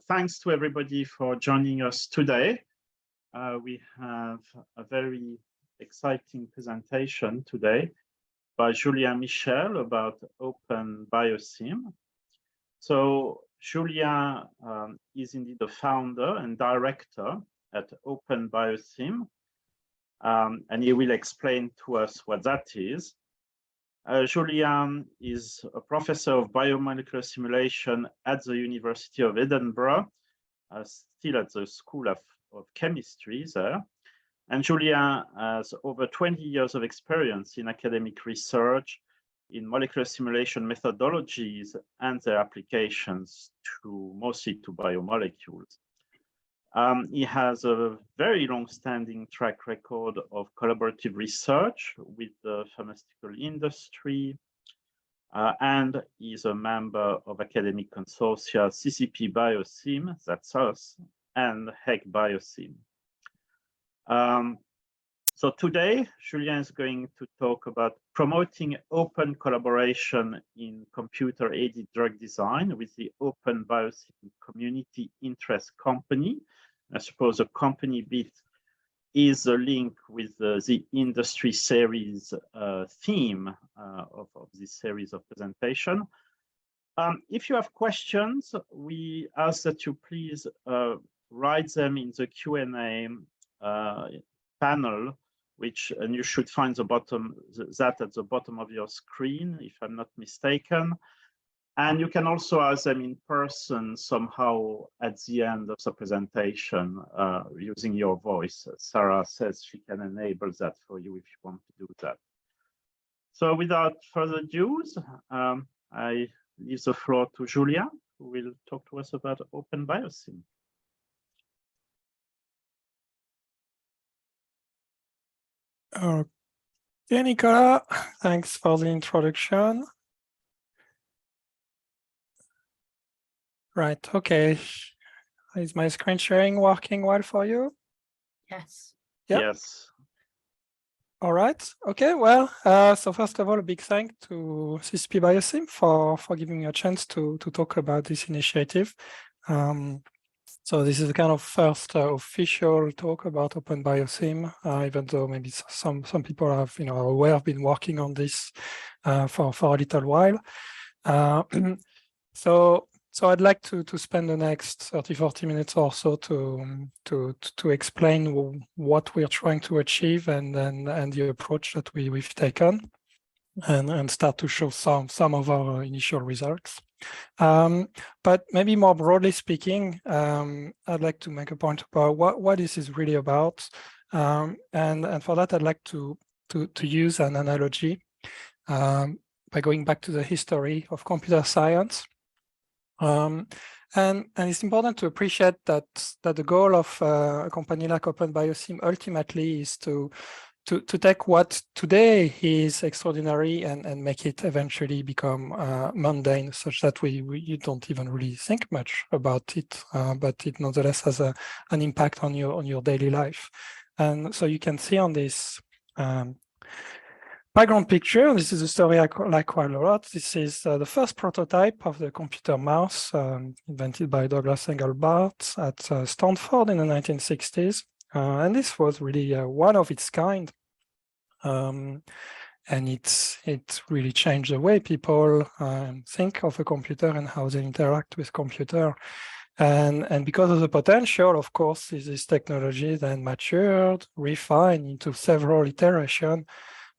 thanks to everybody for joining us today. We have a very exciting presentation today by Julien Michel about OpenBioSim. So Julien is indeed the founder and director at OpenBioSim, and he will explain to us what that is. Julien is a professor of biomolecular simulation at the University of Edinburgh, still at the School of Chemistry there. And Julien has over 20 years of experience in academic research in molecular simulation methodologies and their applications mostly to biomolecules. He has a very long-standing track record of collaborative research with the pharmaceutical industry, and is a member of academic consortia CCPBioSim, that's us, and BioSim. So today, Julien is going to talk about promoting open collaboration in computer-aided drug design with the OpenBioSim community interest company. I suppose a company bit is a link with the industry series theme of this series of presentation. If you have questions, we ask that you please write them in the Q&A panel, and you should find that at the bottom of your screen, if I'm not mistaken. And you can also ask them in person somehow at the end of the presentation using your voice. Sarah says she can enable that for you if you want to do that. So without further ado, I leave the floor to Julien, who will talk to us about OpenBioSim. Okay, Nicolas, thanks for the introduction. Right, okay. Is my screen sharing working well for you? Yes. Yep. Yes. All right, okay, well, so first of all, a big thank to CCPBioSim for giving me a chance to talk about this initiative. So this is the kind of first official talk about OpenBioSim, even though maybe some people have, are aware I've been working on this for a little while. So I'd like to spend the next 30-40 minutes or so to explain what we're trying to achieve and the approach that we've taken, and start to show some of our initial results. But maybe more broadly speaking, I'd like to make a point about what this is really about, and for that I'd like to use an analogy by going back to the history of computer science. And it's important to appreciate that the goal of a company like OpenBioSim ultimately is to take what today is extraordinary and make it eventually become mundane, such that you don't even really think much about it, but it nonetheless has an impact on your daily life. And so you can see on this background picture, this is a story I like quite a lot. This is the first prototype of the computer mouse invented by Douglas Engelbart at Stanford in the 1960s. And this was really one of its kind. And it really changed the way people think of a computer and how they interact with computer. And because of the potential, of course, this technology then matured, refined into several iterations,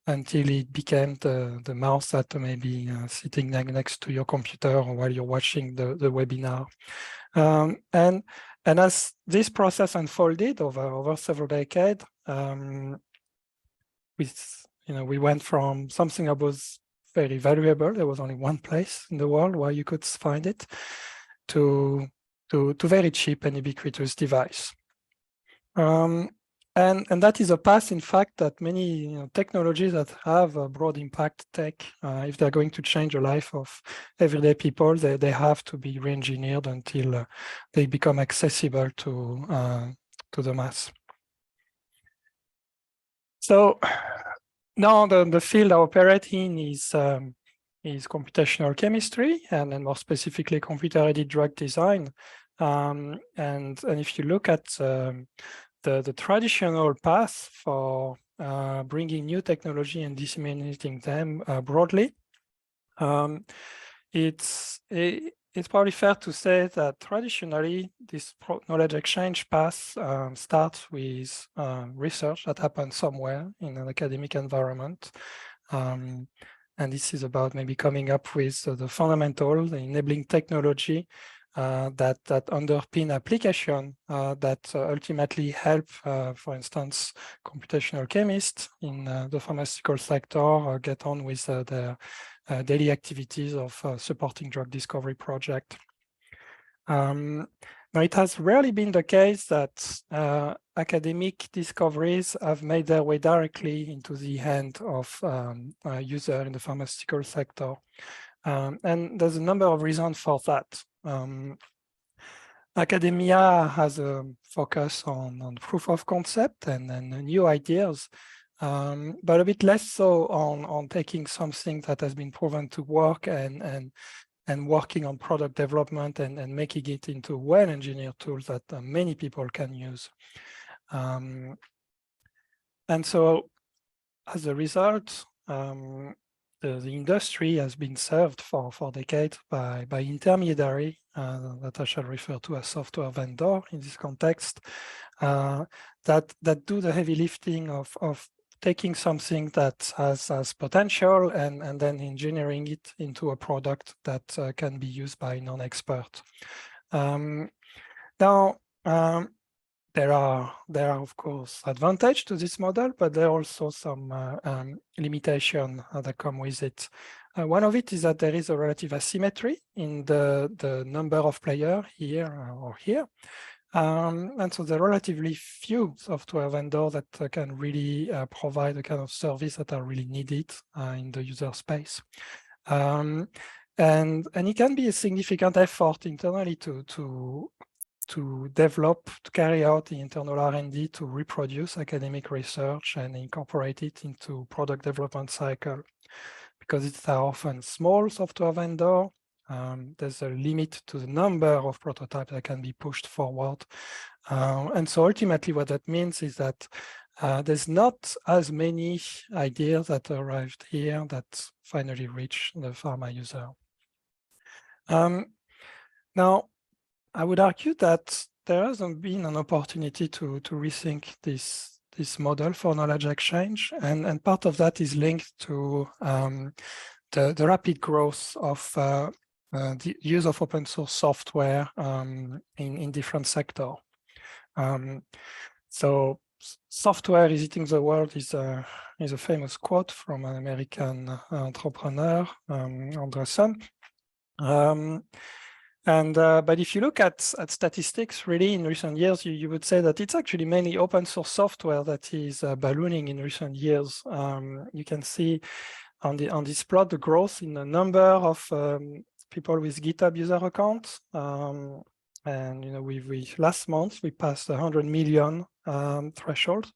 until it became the mouse that may be sitting next to your computer while you're watching the webinar. And as this process unfolded over several decades, we went from something that was very valuable, there was only one place in the world where you could find it, to very cheap and ubiquitous device. And that is a path, in fact, that many technologies that have a broad impact take, if they're going to change the life of everyday people, they have to be re-engineered until they become accessible to the mass. So now the field I operate in is computational chemistry, and more specifically computer-aided drug design. And if you look at the traditional path for bringing new technology and disseminating them broadly, it's probably fair to say that traditionally this knowledge exchange path starts with research that happens somewhere in an academic environment. And this is about maybe coming up with the fundamental, the enabling technology that underpin application that ultimately help, for instance, computational chemists in the pharmaceutical sector get on with their daily activities of supporting drug discovery project. Now, it has rarely been the case that academic discoveries have made their way directly into the hand of a user in the pharmaceutical sector. And there's a number of reasons for that. Academia has a focus on proof of concept and new ideas, but a bit less so on taking something that has been proven to work and working on product development and making it into well-engineered tools that many people can use. And so as a result, the industry has been served for decades by intermediary that I shall refer to as software vendor in this context, that do the heavy lifting of taking something that has potential and then engineering it into a product that can be used by non-experts. Now, there are of course advantages to this model, but there are also some limitations that come with it. One of it is that there is a relative asymmetry in the number of players here or here. And so there are relatively few software vendors that can really provide the kind of service that are really needed in the user space. And it can be a significant effort internally to develop, to carry out the internal R&D to reproduce academic research and incorporate it into product development cycle. Because it's often small software vendor, there's a limit to the number of prototypes that can be pushed forward. And so ultimately what that means is that there's not as many ideas that arrived here that finally reach the pharma user. Now, I would argue that there hasn't been an opportunity to rethink this model for knowledge exchange, and part of that is linked to the rapid growth of the use of open source software in different sectors. So software is eating the world is a famous quote from an American entrepreneur, Andreessen. But if you look at statistics, really in recent years, you would say that it's actually mainly open source software that is ballooning in recent years. You can see on this plot the growth in the number of people with GitHub user accounts. And we last month we passed 100 million threshold.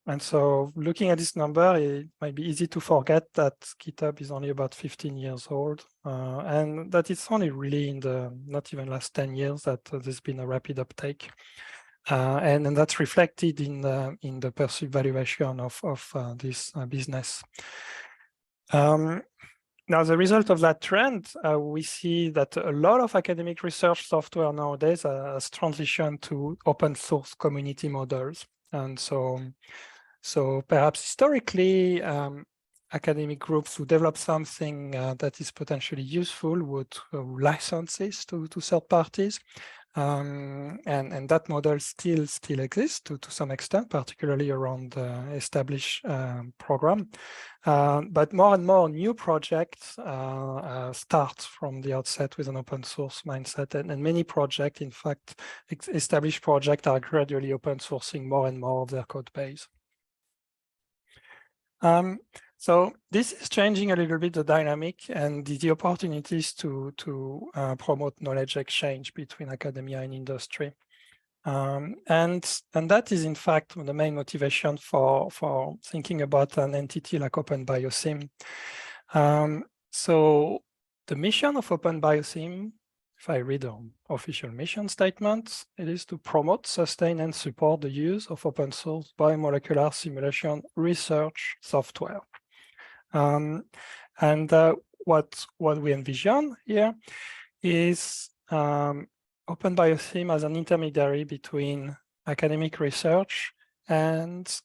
And so looking at this number, it might be easy to forget that GitHub is only about 15 years old, and that it's only really in the not even last 10 years that there's been a rapid uptake. And that's reflected in the perceived valuation of this business. Now, as a result of that trend, we see that a lot of academic research software nowadays has transitioned to open source community models. And so perhaps historically, academic groups who develop something that is potentially useful would license this to third parties. And that model still exists to some extent, particularly around the established program. But more and more new projects start from the outset with an open source mindset. And many projects, in fact, established projects are gradually open sourcing more and more of their code base. So this is changing a little bit the dynamic and the opportunities to promote knowledge exchange between academia and industry. And that is, in fact, the main motivation for thinking about an entity like OpenBioSim. So the mission of OpenBioSim if I read an official mission statement, it is to promote, sustain, and support the use of open source biomolecular simulation research software. What we envision here is OpenBioSim as an intermediary between academic research and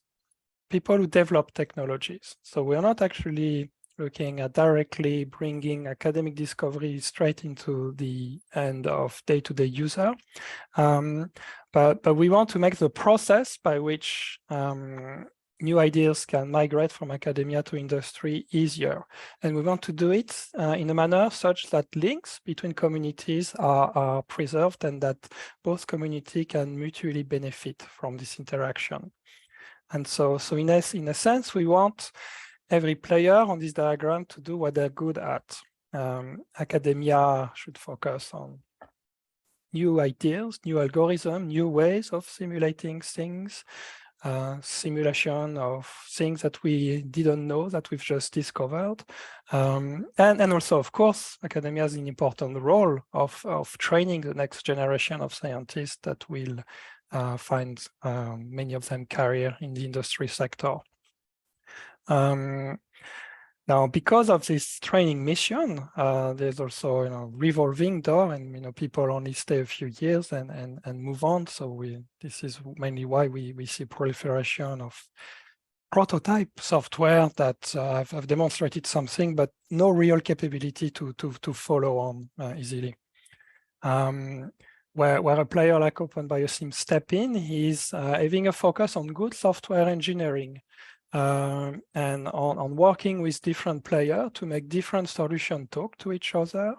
people who develop technologies. So we're not actually looking at directly bringing academic discovery straight into the end of day-to-day user. But we want to make the process by which new ideas can migrate from academia to industry easier. And we want to do it in a manner such that links between communities are preserved and that both communities can mutually benefit from this interaction. And so in a sense, we want every player on this diagram to do what they're good at. Academia should focus on new ideas, new algorithms, new ways of simulating things, simulation of things that we didn't know that we've just discovered. And also, of course, academia has an important role of training the next generation of scientists that will find many of them career in the industry sector. Now, because of this training mission, there's also revolving door, and people only stay a few years and move on. So this is mainly why we see proliferation of prototype software that have demonstrated something, but no real capability to follow on easily. Where a player like OpenBioSim step in, is having a focus on good software engineering. And on working with different players to make different solutions talk to each other,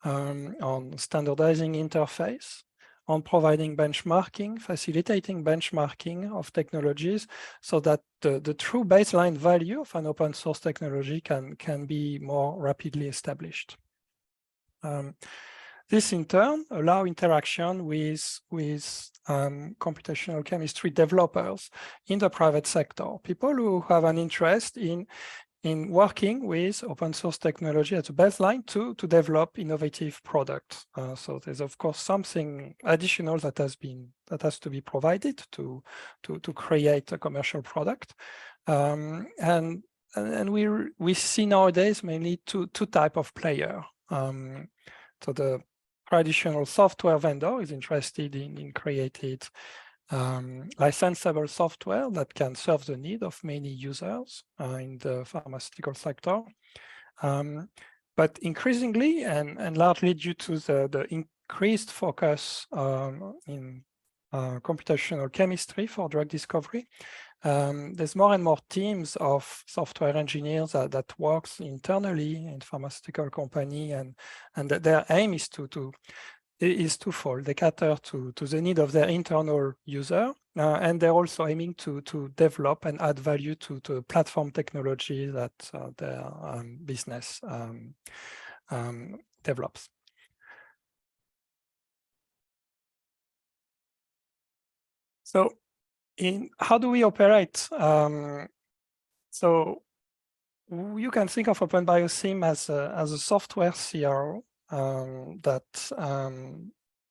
on standardizing interface, on providing benchmarking, facilitating benchmarking of technologies so that the true baseline value of an open source technology can be more rapidly established. This in turn allow interaction with computational chemistry developers in the private sector, people who have an interest in working with open source technology as a baseline to develop innovative products. So there's of course something additional that has to be provided to create a commercial product, and we see nowadays mainly two type of player. So the traditional software vendor is interested in creating licensable software that can serve the need of many users in the pharmaceutical sector. But increasingly and largely due to the increased focus in computational chemistry for drug discovery, there's more and more teams of software engineers that works internally in pharmaceutical company, and their aim is twofold. They cater to the need of their internal user, and they're also aiming to develop and add value to the platform technology that their business develops. So how do we operate? So you can think of OpenBioSim as a software CRO that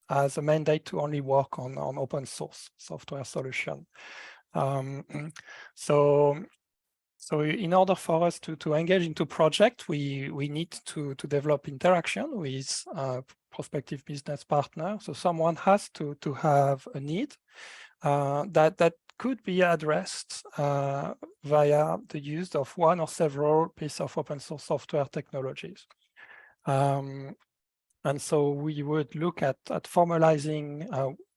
has a mandate to only work on open source software solution. So in order for us to engage into project, we need to develop interaction with prospective business partner. So someone has to have a need that could be addressed via the use of one or several pieces of open source software technologies. And so we would look at formalizing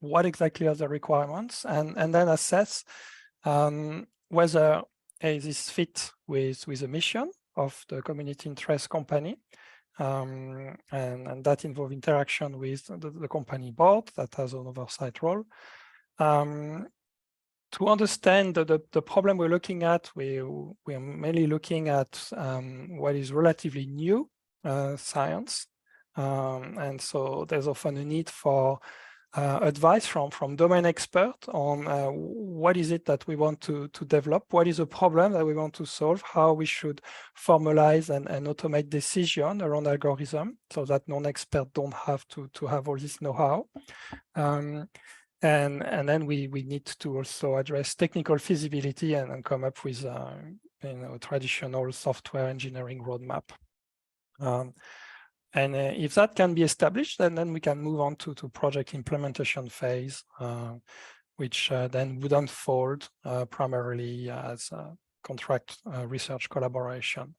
what exactly are the requirements, and then assess whether this fit with the mission of the community interest company. And that involves interaction with the company board that has an oversight role. To understand the problem we're looking at, we are mainly looking at what is relatively new science. And so there's often a need for advice from domain experts on what is it that we want to develop, what is the problem that we want to solve, how we should formalize and automate decision around algorithm so that non-experts don't have to have all this know-how. And then we need to also address technical feasibility and come up with traditional software engineering roadmap. And if that can be established, then we can move on to project implementation phase, which then would unfold primarily as a contract research collaboration.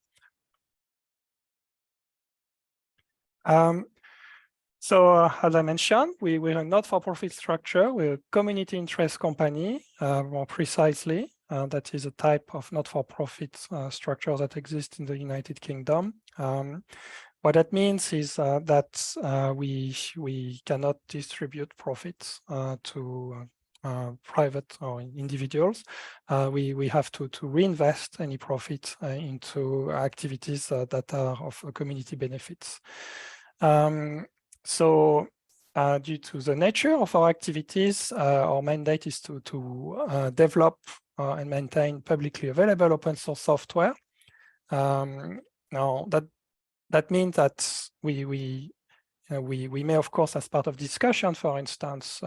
So as I mentioned, we're a not-for-profit structure. We're a community interest company, more precisely. That is a type of not-for-profit structure that exists in the United Kingdom. What that means is that we cannot distribute profits to private or individuals. We have to reinvest any profit into activities that are of community benefits. So due to the nature of our activities, our mandate is to develop and maintain publicly available open source software. Now that means that we may, of course, as part of discussion, for instance,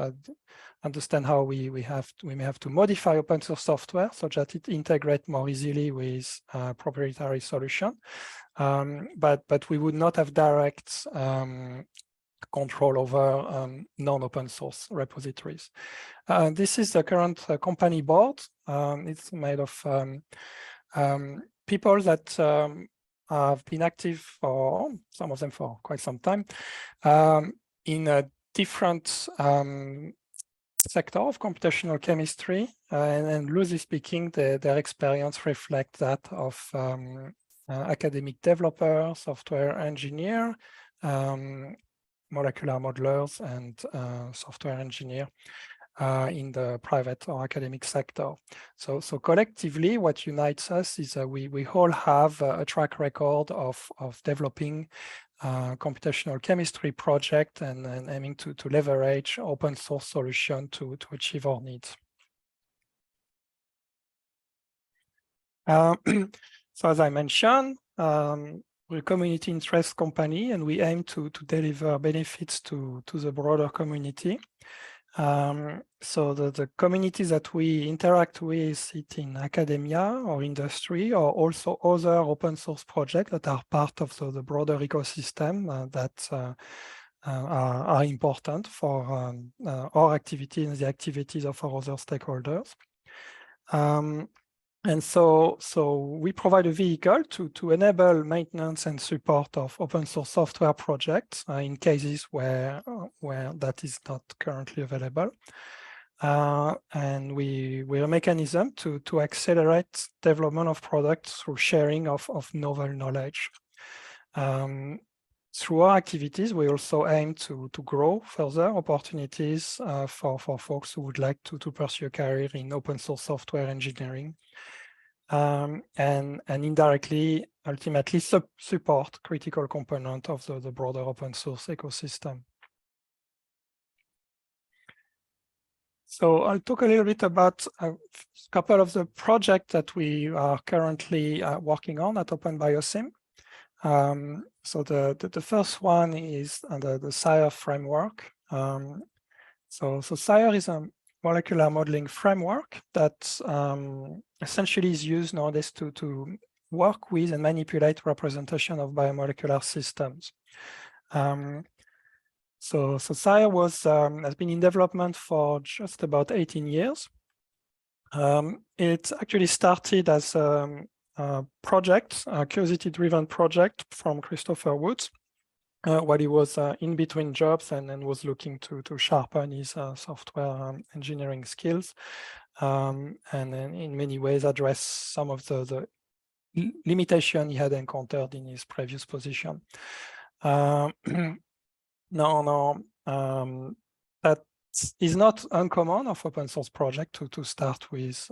understand how we may have to modify open source software so that it integrates more easily with proprietary solution. But we would not have direct control over non-open source repositories. This is the current company board. It's made of people that have been active for, some of them for quite some time, in a different sector of computational chemistry, and loosely speaking, their experience reflects that of academic developer, software engineer, molecular modelers, and software engineer in the private or academic sector. So collectively, what unites us is we all have a track record of developing computational chemistry project and aiming to leverage open source solution to achieve our needs. So as I mentioned, we're a community interest company, and we aim to deliver benefits to the broader community. So the communities that we interact with sit in academia or industry, or also other open source projects that are part of the broader ecosystem that are important for our activity and the activities of our other stakeholders. And so we provide a vehicle to enable maintenance and support of open source software projects in cases where that is not currently available. And we're a mechanism to accelerate development of products through sharing of novel knowledge. Through our activities, we also aim to grow further opportunities for folks who would like to pursue a career in open source software engineering. And indirectly, ultimately support critical component of the broader open source ecosystem. So I'll talk a little bit about a couple of the projects that we are currently working on at OpenBioSim. So the first one is under the Sire framework. So Sire is a molecular modeling framework that essentially is used nowadays to work with and manipulate representation of biomolecular systems. So Sire has been in development for just about 18 years. It actually started as a project, a curiosity-driven project from Christopher Woods, while he was in between jobs and was looking to sharpen his software engineering skills, and in many ways address some of the limitation he had encountered in his previous position. That is not uncommon of open source project to start with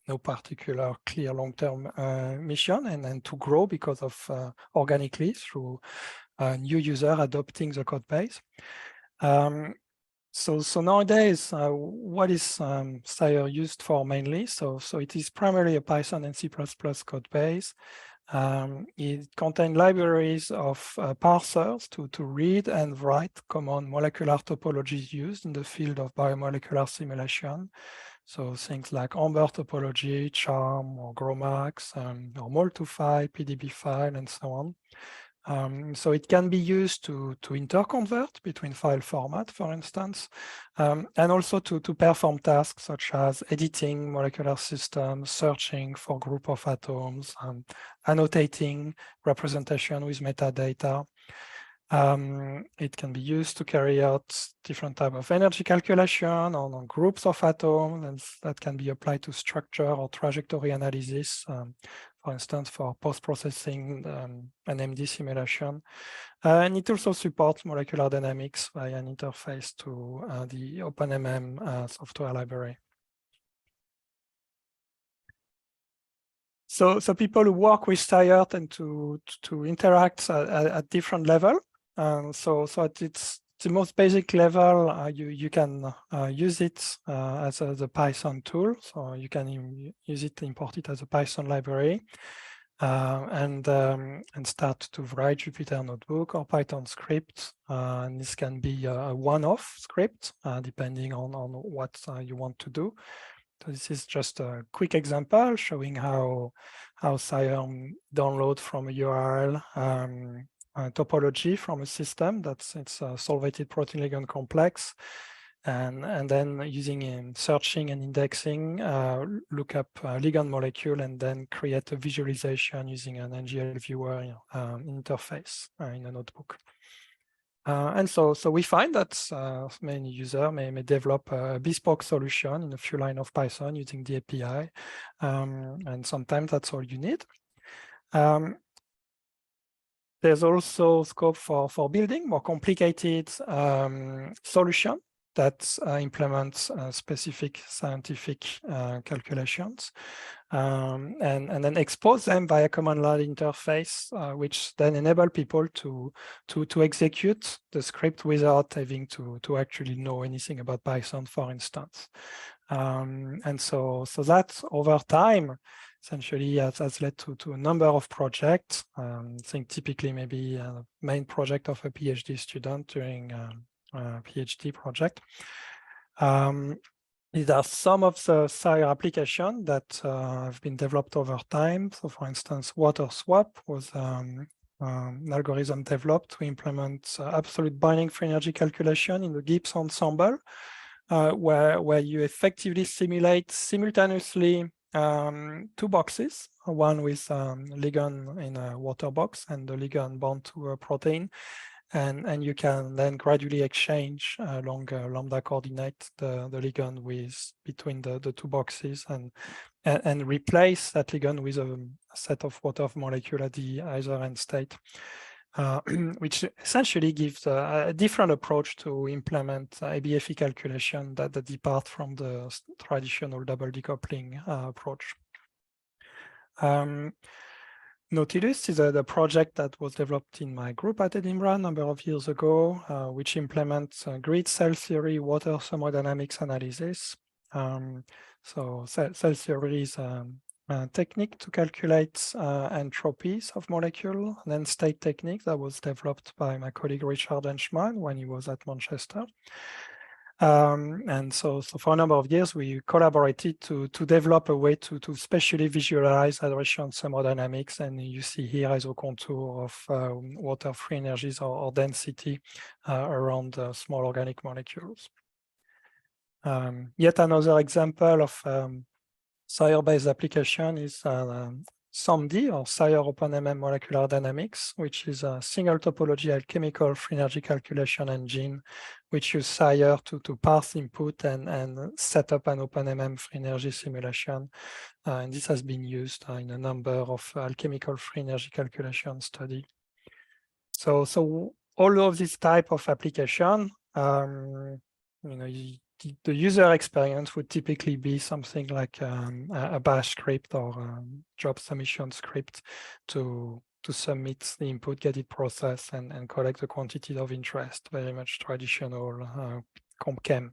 no particular clear long-term mission, and then to grow because of organically through new user adopting the code base. So nowadays, what is Sire used for mainly? So it is primarily a Python and C++ code base. It contains libraries of parsers to read and write common molecular topologies used in the field of biomolecular simulation. So things like Amber topology, CHARM, or GROMACS, or MOL2 PDB file, and so on. So it can be used to interconvert between file format, for instance, and also to perform tasks such as editing molecular systems, searching for group of atoms, annotating representation with metadata. It can be used to carry out different type of energy calculation on groups of atoms, and that can be applied to structure or trajectory analysis, for instance, for post-processing an MD simulation. And it also supports molecular dynamics via an interface to the OpenMM software library. So people who work with Sire tend to interact at different level. So at its the most basic level, you can use it as a Python tool. So you can use it, import it as a Python library, and start to write Jupyter Notebook or Python script. And this can be a one-off script, depending on what you want to do. So this is just a quick example showing how Sire download from a URL topology from a system it's a solvated protein ligand complex, and then using searching and indexing, look up ligand molecule, and then create a visualization using an NGL viewer interface in a notebook. And so we find that many users may develop a bespoke solution in a few lines of Python using the API, and sometimes that's all you need. There's also scope for building more complicated solution that implements specific scientific calculations, and then expose them via command line interface, which then enable people to execute the script without having to actually know anything about Python, for instance. And so that over time essentially has led to a number of projects. I think typically maybe a main project of a PhD student during a PhD project. These are some of the Sire applications that have been developed over time. So for instance, water swap was an algorithm developed to implement absolute binding free energy calculation in the Gibbs ensemble, where you effectively simulate simultaneously two boxes, one with ligand in a water box and the ligand bound to a protein. And you can then gradually exchange along lambda coordinate the ligand between the two boxes, and replace that ligand with a set of water molecule at the either end state, which essentially gives a different approach to implement ABFE calculation that depart from the traditional double decoupling approach. Nautilus is the project that was developed in my group at Edinburgh a number of years ago, which implements grid cell theory water thermodynamics analysis. So cell theory is a technique to calculate entropies of molecule, and then state technique that was developed by my colleague Richard Henchman when he was at Manchester. And so for a number of years, we collaborated to develop a way to spatially visualize hydration thermodynamics. And you see here as a contour of water free energies or density around small organic molecules. Yet another example of Sire-based application is SOMD, or Sire OpenMM Molecular Dynamics, which is a single topology alchemical free energy calculation engine, which uses Sire to parse input and set up an OpenMM free energy simulation. And this has been used in a number of alchemical free energy calculation study. So all of this type of application, the user experience would typically be something like a bash script or a job submission script to submit the input, get it processed, and collect the quantity of interest. Very much traditional CompChem.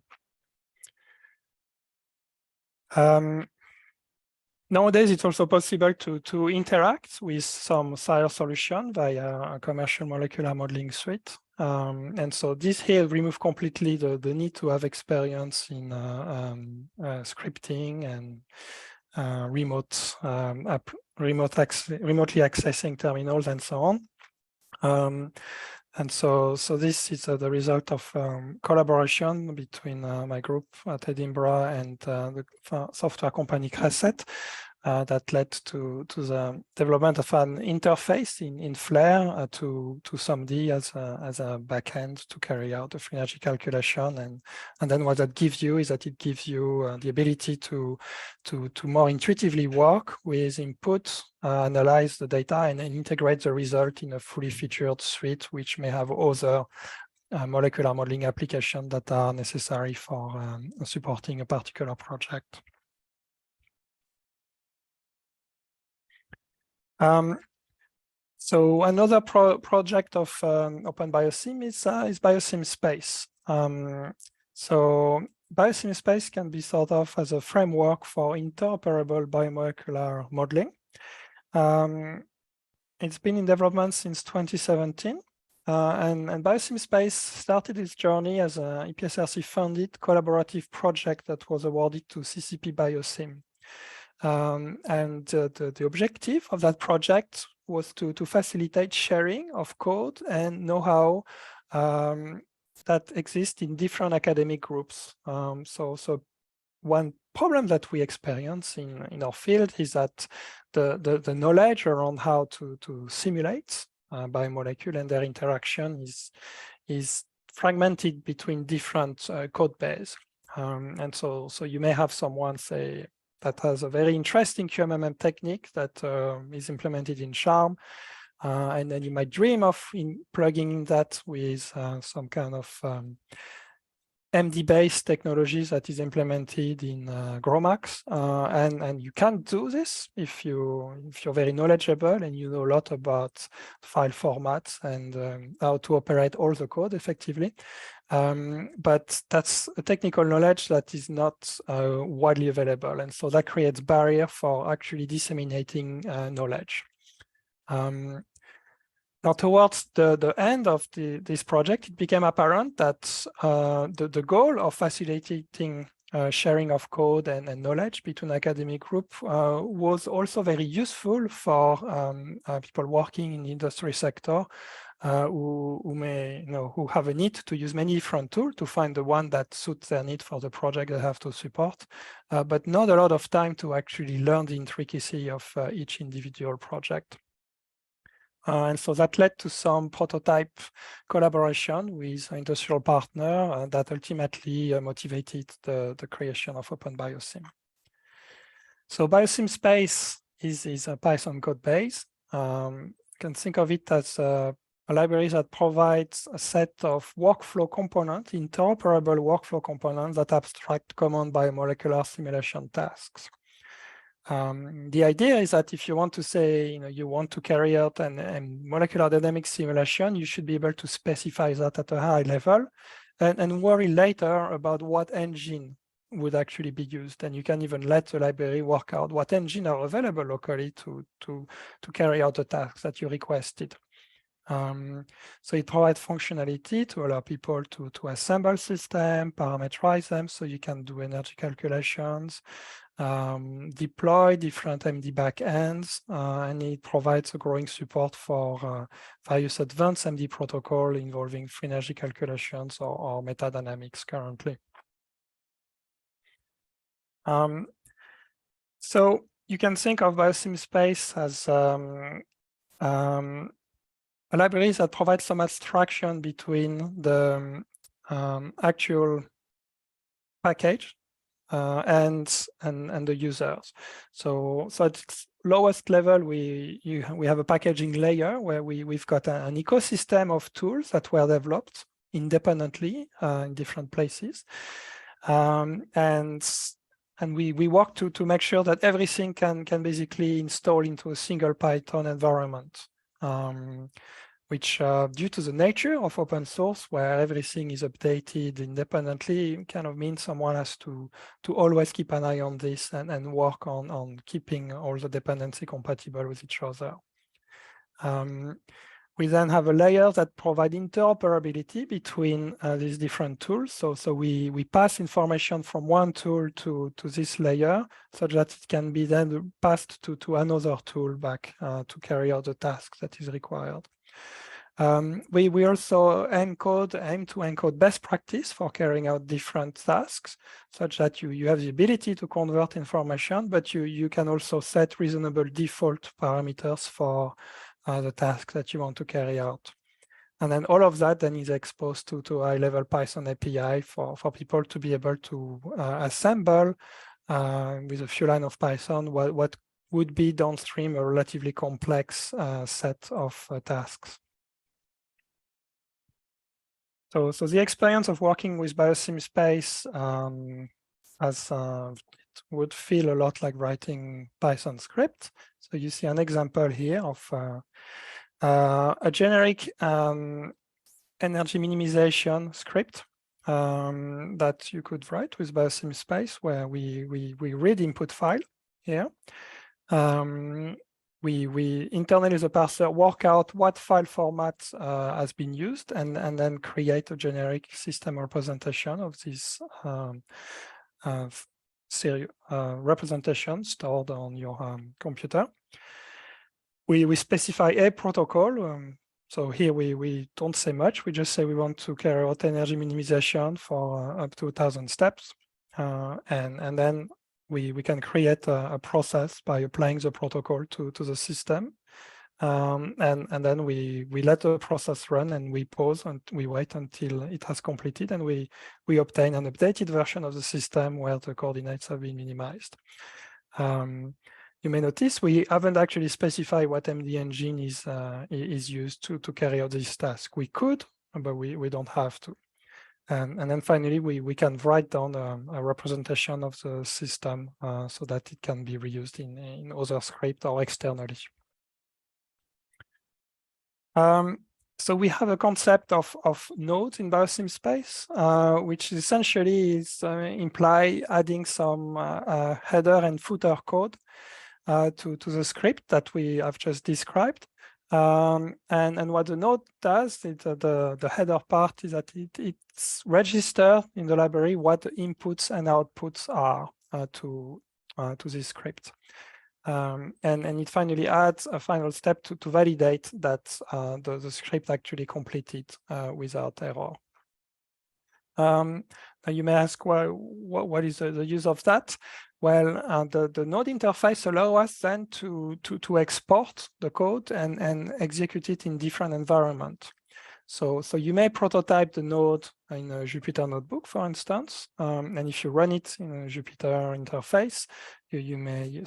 Nowadays, it's also possible to interact with some Sire solution via a commercial molecular modeling suite. And so this here removes completely the need to have experience in scripting and remotely accessing terminals and so on. And so this is the result of collaboration between my group at Edinburgh and the software company Cresset that led to the development of an interface in Flare to SUMD as a backend to carry out the free energy calculation. And then what that gives you is that it gives you the ability to more intuitively work with input, analyze the data, and then integrate the result in a fully featured suite, which may have other molecular modeling applications that are necessary for supporting a particular project. So another project of OpenBioSim is BioSimSpace. So BioSimSpace can be thought of as a framework for interoperable biomolecular modeling. It's been in development since 2017, and BioSimSpace started its journey as an EPSRC-funded collaborative project that was awarded to CCPBioSim. And the objective of that project was to facilitate sharing of code and know-how that exists in different academic groups. So one problem that we experience in our field is that the knowledge around how to simulate biomolecule and their interaction is fragmented between different code base. And so you may have someone say that has a very interesting QMMM technique that is implemented in Charm, and then you might dream of plugging that with some kind of MD-based technologies that is implemented in GROMACS, and you can't do this if you're very knowledgeable and you know a lot about file formats and how to operate all the code effectively. But that's a technical knowledge that is not widely available, and so that creates barrier for actually disseminating knowledge. Now, towards the end of this project, it became apparent that the goal of facilitating sharing of code and knowledge between academic groups was also very useful for people working in the industry sector who have a need to use many different tools to find the one that suits their need for the project they have to support, but not a lot of time to actually learn the intricacy of each individual project. And so that led to some prototype collaboration with an industrial partner that ultimately motivated the creation of OpenBioSim. So BioSimSpace is a Python code base. You can think of it as a library that provides a set of workflow components, interoperable workflow components that abstract common biomolecular simulation tasks. The idea is that if you want to say, you want to carry out a molecular dynamic simulation, you should be able to specify that at a high level and worry later about what engine would actually be used. And you can even let the library work out what engine are available locally to carry out the tasks that you requested. So it provides functionality to allow people to assemble systems, parameterize them so you can do energy calculations, deploy different MD backends, and it provides a growing support for various advanced MD protocol involving free energy calculations or metadynamics currently. So you can think of BioSimSpace as a library that provides some abstraction between the actual package and the users. So at its lowest level, we have a packaging layer where we've got an ecosystem of tools that were developed independently in different places, and we work to make sure that everything can basically install into a single Python environment. which due to the nature of open source, where everything is updated independently, kind of means someone has to always keep an eye on this and work on keeping all the dependency compatible with each other. We then have a layer that provide interoperability between these different tools. So we pass information from one tool to this layer, such that it can be then passed to another tool back to carry out the task that is required. We also aim to encode best practice for carrying out different tasks, such that you have the ability to convert information, but you can also set reasonable default parameters for the task that you want to carry out. And then all of that then is exposed to high-level Python API for people to be able to assemble with a few lines of Python what would be downstream a relatively complex set of tasks. So the experience of working with BioSimSpace it would feel a lot like writing Python script. So you see an example here of a generic energy minimization script that you could write with BioSimSpace, where we read input file here. We internally, the parser, work out what file format has been used and then create a generic system representation of this representation stored on your computer. We specify a protocol. So here we don't say much. We just say we want to carry out energy minimization for up to 1,000 steps. And then we can create a process by applying the protocol to the system. And then we let the process run and we pause and we wait until it has completed, and we obtain an updated version of the system where the coordinates have been minimized. You may notice we haven't actually specified what MD engine is used to carry out this task. We could, but we don't have to. And then finally, we can write down a representation of the system so that it can be reused in other script or externally. So we have a concept of nodes in BioSimSpace, which essentially imply adding some header and footer code to the script that we have just described. And what the node does, the header part, is that it's registered in the library what the inputs and outputs are to this script. And it finally adds a final step to validate that the script actually completed without error. Now you may ask, well, what is the use of that? Well, the node interface allows us then to export the code and execute it in different environments. So you may prototype the node in a Jupyter notebook, for instance, and if you run it in a Jupyter interface,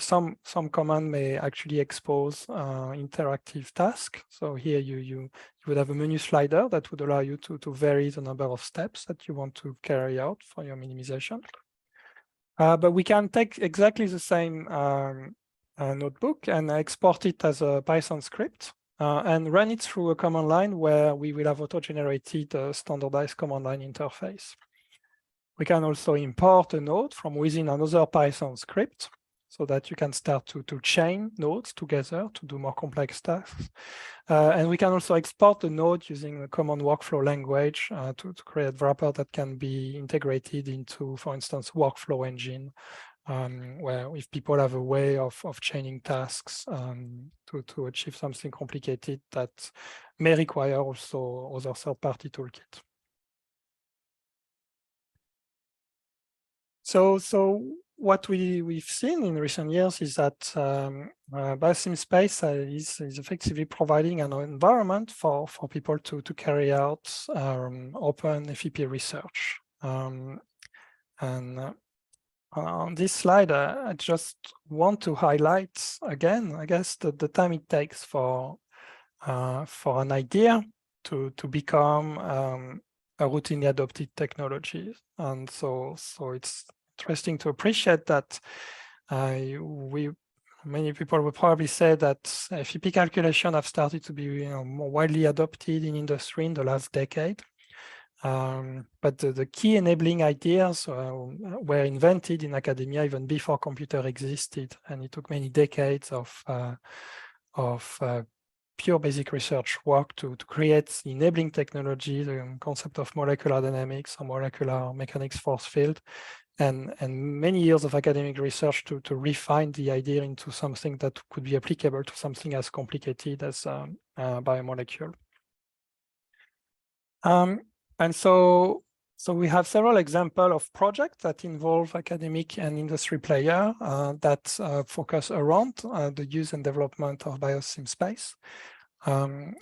some command may actually expose interactive task. So here you would have a menu slider that would allow you to vary the number of steps that you want to carry out for your minimization. But we can take exactly the same notebook and export it as a Python script and run it through a command line where we will have auto-generated a standardized command line interface. We can also import a node from within another Python script so that you can start to chain nodes together to do more complex tasks. And we can also export the node using a common workflow language to create wrapper that can be integrated into, for instance, workflow engine, where if people have a way of chaining tasks to achieve something complicated that may require also other third-party toolkit. So what we've seen in recent years is that BioSimSpace is effectively providing an environment for people to carry out open FEP research. And on this slide, I just want to highlight again, I guess, the time it takes for an idea to become a routinely adopted technology. And so it's interesting to appreciate that we many people will probably say that FEP calculation have started to be more widely adopted in industry in the last decade. But the key enabling ideas were invented in academia even before computer existed, and it took many decades of pure basic research work to create the enabling technology, the concept of molecular dynamics or molecular mechanics force field, and many years of academic research to refine the idea into something that could be applicable to something as complicated as biomolecule. And so we have several examples of projects that involve academic and industry players that focus around the use and development of BioSimSpace.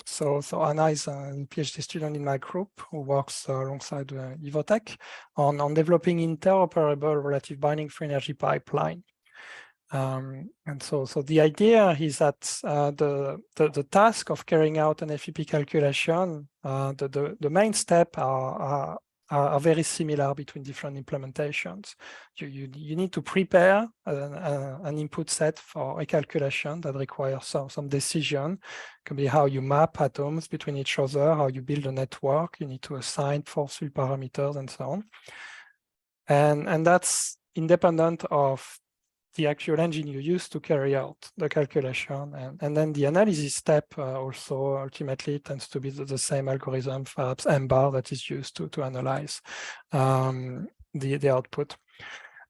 So Anna is a PhD student in my group who works alongside Ivotech on developing interoperable relative binding free energy pipeline. And so the idea is that the task of carrying out an FEP calculation, the main step are very similar between different implementations. You need to prepare an input set for a calculation that requires some decision. It can be how you map atoms between each other, how you build a network. You need to assign force field parameters and so on. And that's independent of the actual engine you use to carry out the calculation. And then the analysis step also ultimately tends to be the same algorithm, perhaps M-bar, that is used to analyze the output.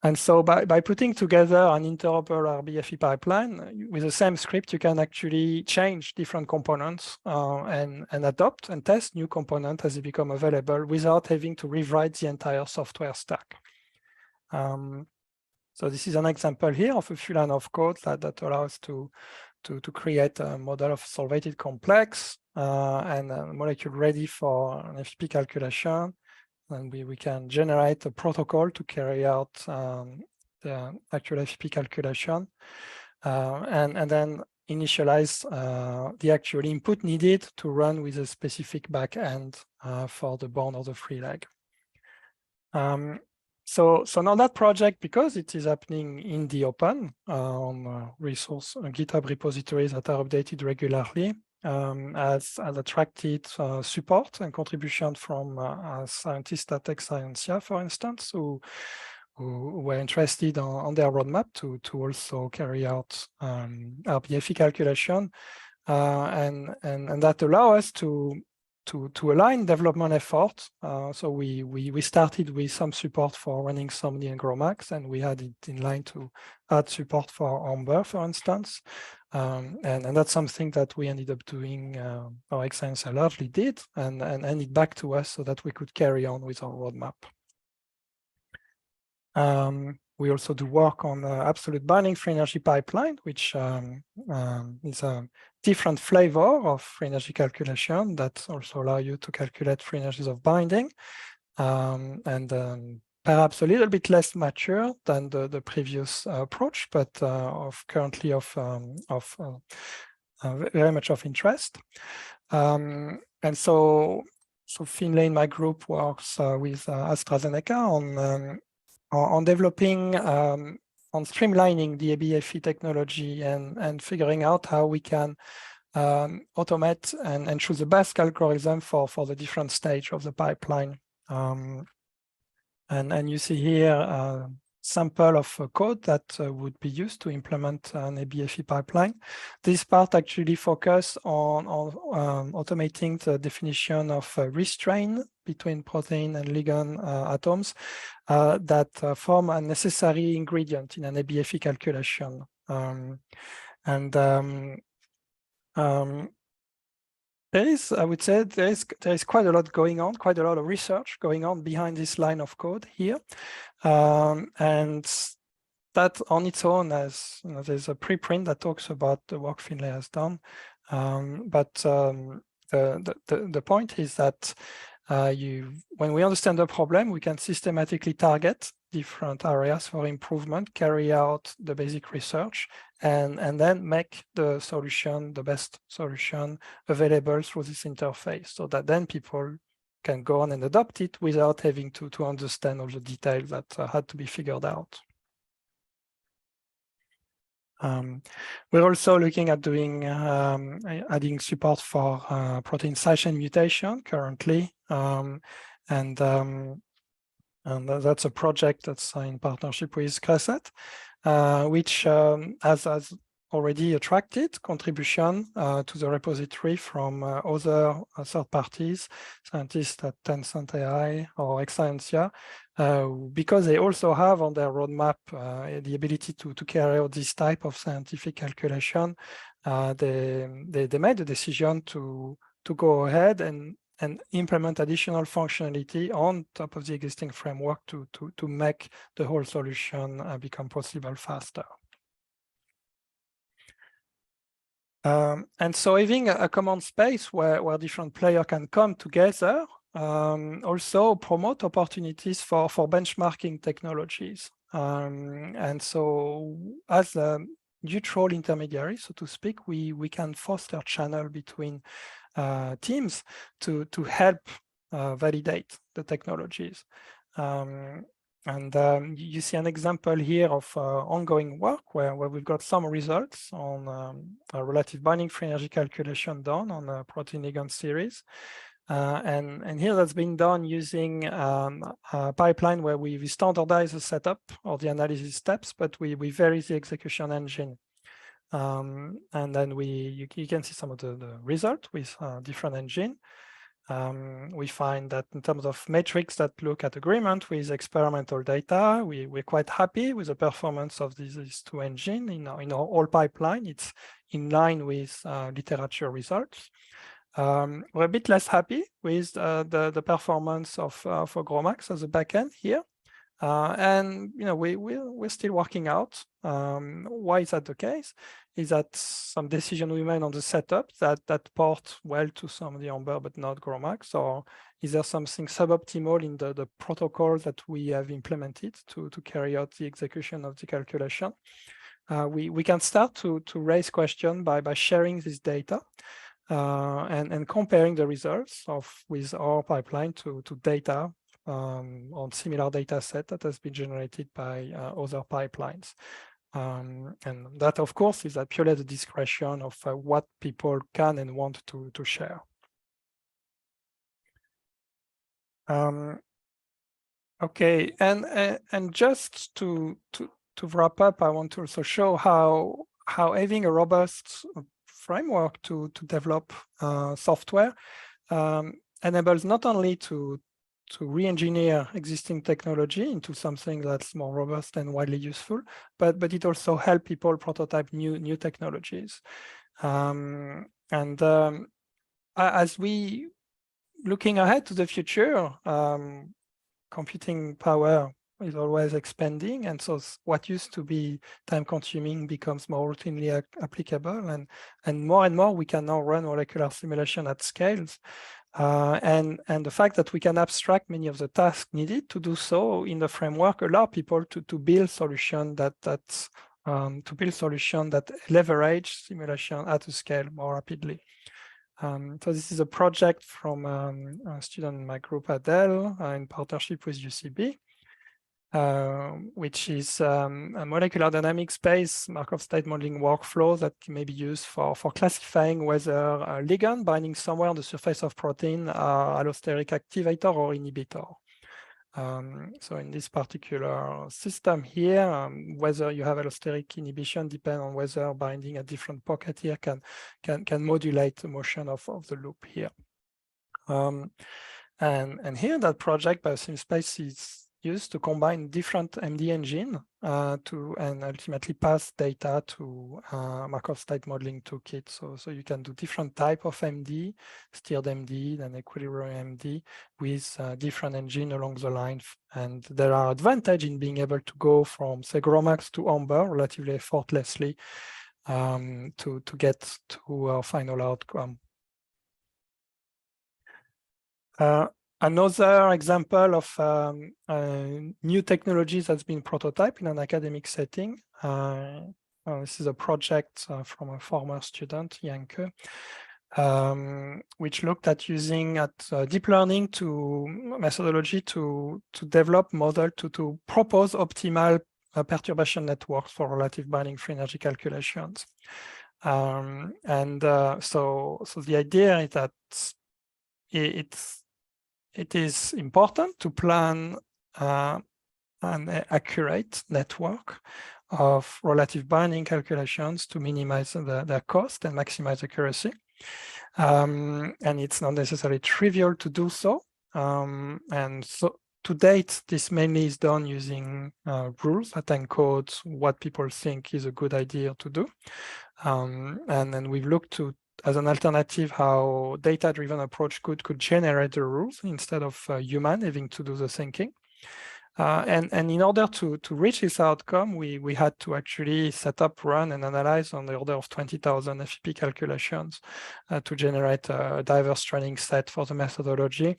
And so by putting together an interoperable RBFE pipeline with the same script, you can actually change different components and adopt and test new components as they become available without having to rewrite the entire software stack. So this is an example here of a few lines of code that allows to create a model of solvated complex and a molecule ready for an FEP calculation. And we can generate a protocol to carry out the actual FEP calculation and then initialize the actual input needed to run with a specific backend for the bond or the free leg. So now that project, because it is happening in the open on resource GitHub repositories that are updated regularly, has attracted support and contribution from scientists at Exscientia, for instance, who were interested on their roadmap to also carry out RBFE calculation, and that allow us to align development efforts. So we started with some support for running SOMNI and GROMACS, and we had it in line to add support for Amber, for instance. And that's something that we ended up doing, or Exscientia largely did, and handed back to us so that we could carry on with our roadmap. We also do work on the absolute binding free energy pipeline, which is a different flavor of free energy calculation that also allow you to calculate free energies of binding, and perhaps a little bit less mature than the previous approach, but currently of very much of interest. And so Finlay in my group works with AstraZeneca on developing, on streamlining the ABFE technology and figuring out how we can automate and choose the best algorithm for the different stage of the pipeline. And you see here a sample of code that would be used to implement an ABFE pipeline. This part actually focuses on automating the definition of restraint between protein and ligand atoms that form a necessary ingredient in an ABFE calculation. There is, I would say, there is quite a lot going on, quite a lot of research going on behind this line of code here, and that on its own, as you know, there's a preprint that talks about the work Finlay has done, but the point is that when we understand the problem, we can systematically target different areas for improvement, carry out the basic research, and then make the solution, the best solution available through this interface, so that then people can go on and adopt it without having to understand all the details that had to be figured out. We're also looking at doing adding support for protein side chain mutation currently, and that's a project that's in partnership with Cresset, which has already attracted contribution to the repository from other third parties, scientists at Tencent AI or Exscientia, because they also have on their roadmap the ability to carry out this type of scientific calculation. They made the decision to go ahead and implement additional functionality on top of the existing framework to make the whole solution become possible faster. And so having a common space where different players can come together also promote opportunities for benchmarking technologies. And so as a neutral intermediary, so to speak, we can foster channel between teams to help validate the technologies. You see an example here of ongoing work where we've got some results on a relative binding free energy calculation done on a protein ligand series. And here that's been done using a pipeline where we standardize the setup or the analysis steps, but we vary the execution engine. And then you can see some of the result with different engine. We find that in terms of metrics that look at agreement with experimental data, we're quite happy with the performance of these two engines in our whole pipeline. It's in line with literature results. We're a bit less happy with the performance of GROMACS as a backend here. And we're still working out why is that the case. Is that some decision we made on the setup that port well to some of the Amber but not GROMACS, or is there something suboptimal in the protocol that we have implemented to carry out the execution of the calculation? We can start to raise questions by sharing this data and comparing the results with our pipeline to data on similar data set that has been generated by other pipelines. And that, of course, is at purely the discretion of what people can and want to share. Okay, and just to wrap up, I want to also show how having a robust framework to develop software enables not only to re-engineer existing technology into something that's more robust and widely useful, but it also helps people prototype new technologies. As we looking ahead to the future, computing power is always expanding, and so what used to be time-consuming becomes more routinely applicable, and more we can now run molecular simulation at scales. And the fact that we can abstract many of the tasks needed to do so in the framework allow people to build solutions that leverage simulation at a scale more rapidly. So this is a project from a student in my group at Dell in partnership with UCB, which is a molecular dynamics-based Markov state modeling workflow that may be used for classifying whether a ligand binding somewhere on the surface of protein are allosteric activator or inhibitor. So in this particular system here, whether you have allosteric inhibition depends on whether binding a different pocket here can modulate the motion of the loop here. And here that project BioSimSpace is used to combine different MD engine and ultimately pass data to Markov state modeling toolkit. So you can do different type of MD, steered MD, then equilibrium MD with different engine along the line. And there are advantages in being able to go from, say, GROMACS to Amber relatively effortlessly to get to our final outcome. Another example of new technologies that's been prototyped in an academic setting. This is a project from a former student, Janke, which looked at using deep learning methodology to develop model to propose optimal perturbation networks for relative binding free energy calculations. So the idea is that it is important to plan an accurate network of relative binding calculations to minimize their cost and maximize accuracy. And it's not necessarily trivial to do so. And so to date, this mainly is done using rules that encode what people think is a good idea to do. And then we've looked to, as an alternative, how data-driven approach could generate the rules instead of human having to do the thinking. And in order to reach this outcome, we had to actually set up, run, and analyze on the order of 20,000 FEP calculations to generate a diverse training set for the methodology.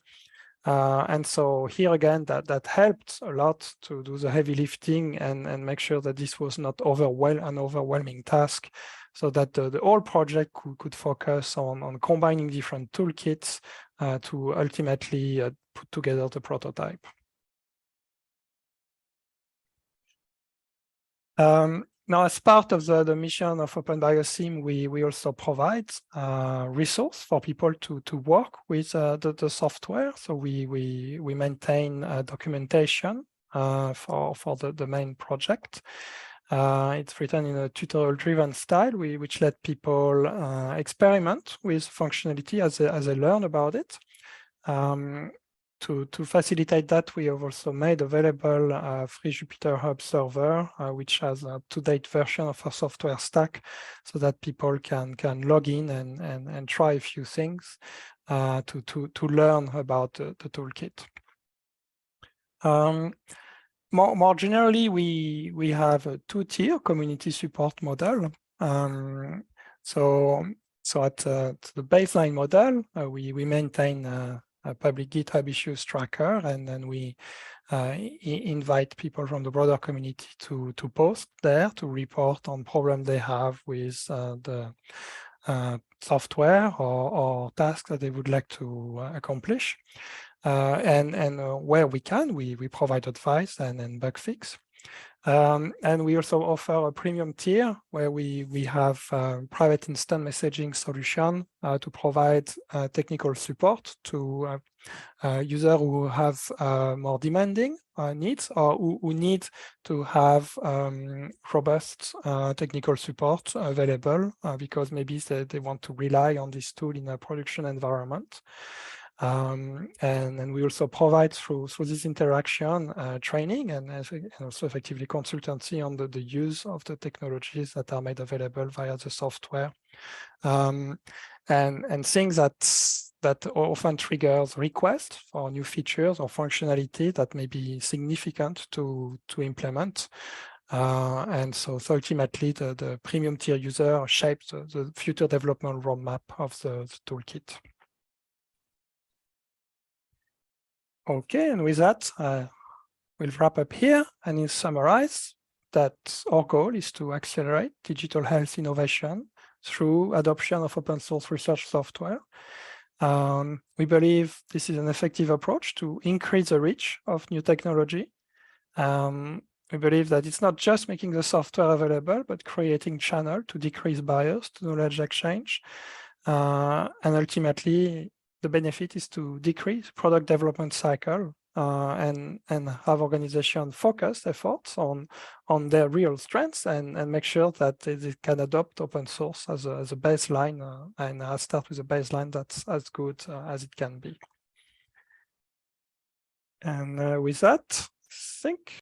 And so here again, that helped a lot to do the heavy lifting and make sure that this was not an overwhelming task, so that the whole project could focus on combining different toolkits to ultimately put together the prototype. Now, as part of the mission of OpenBioSim, we also provide resource for people to work with the software. So we maintain documentation for the main project. It's written in a tutorial-driven style, which let people experiment with functionality as they learn about it. To facilitate that, we have also made available a free Jupyter Hub server, which has an up-to-date version of our software stack, so that people can log in and try a few things to learn about the toolkit. More generally, we have a two-tier community support model. So at the baseline model, we maintain a public GitHub issues tracker, and then we invite people from the broader community to post there, to report on problems they have with the software or tasks that they would like to accomplish. And where we can, we provide advice and bug fix. And we also offer a premium tier where we have private instant messaging solution to provide technical support to users who have more demanding needs, or who need to have robust technical support available because maybe they want to rely on this tool in a production environment. And we also provide through this interaction training and also effectively consultancy on the use of the technologies that are made available via the software, and things that often triggers requests for new features or functionality that may be significant to implement. And so ultimately the premium tier user shapes the future development roadmap of the toolkit. Okay, and with that, we'll wrap up here and in summarize that our goal is to accelerate digital health innovation through adoption of open source research software. We believe this is an effective approach to increase the reach of new technology. We believe that it's not just making the software available, but creating channel to decrease barriers to knowledge exchange. And ultimately, the benefit is to decrease product development cycle and have organization focus efforts on their real strengths and make sure that they can adopt open source as a baseline and start with a baseline that's as good as it can be. And with that, I think